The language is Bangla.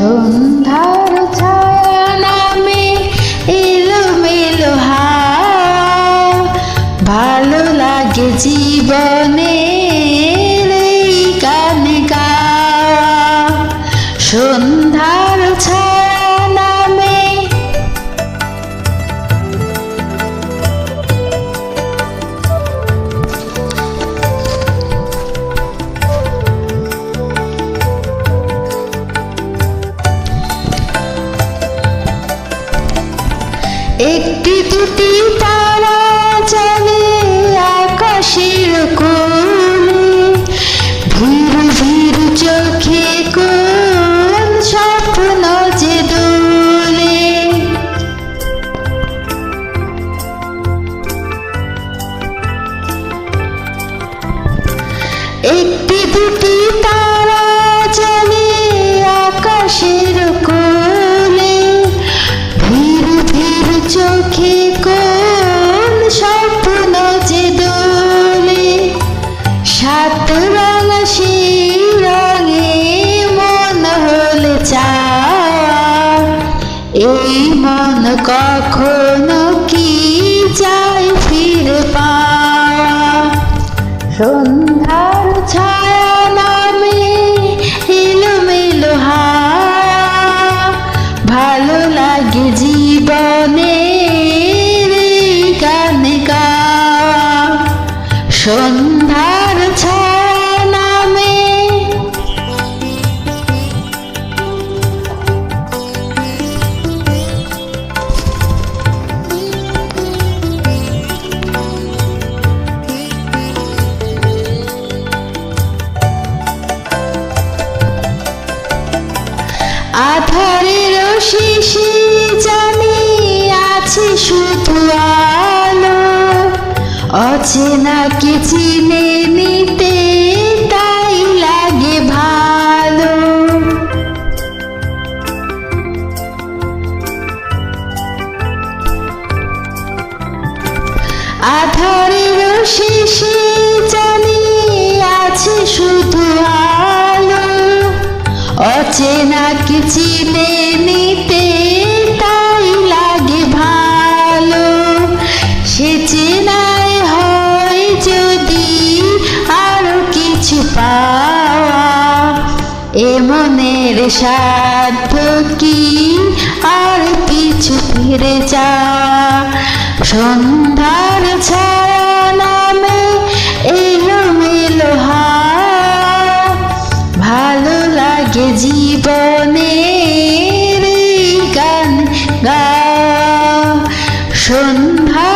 সন্ধ্যার ছায়া নামে এলোমেলো হাওয়া, ভালো লাগে জীবনে এই গান গাওয়া। সন্ধ্যার ছায়া নামে একটি দুটি তারা জ্বলে আকাশের কোণে, ভিড় ভিড় চোখে কোন স্বপ্ন যে দোলে। একটি দুটি তারা জ্বলে আকাশের কোণে, ভিড় ভিড় চোখে কোন স্বপ্ন যে দোলে। সাত রঙ সেই রঙে মন হলে চাওয়া, এই মন কখনো কি যায় ফিরে পাওয়া। সন্ধ্যার ছায়া নামে এলোমেলো হাওয়া, ভালো লাগে জীবনে এই গান গাওয়া। সন্ধ্যার ছায়া নামে আধারের শেষে জানি আছে শুধু আলো, অচেনা কে চিনে নিতে তাই লাগে ভালো। আধারের শেষে জানি আছে শুধু আলো, অচেনা কে চিনে নিতে তাই লাগে ভালো। সে চেনায় হয় যদি আরো কিছু পাওয়া, এ মনের সাধ্য কি আর পিছু ফিরে যাওয়া। সন্ধ্যার ছায়া নামে এলোমেলো হাওয়া, ভালো লাগে জীবনে এই গান গাওয়া। সন্ধ্যা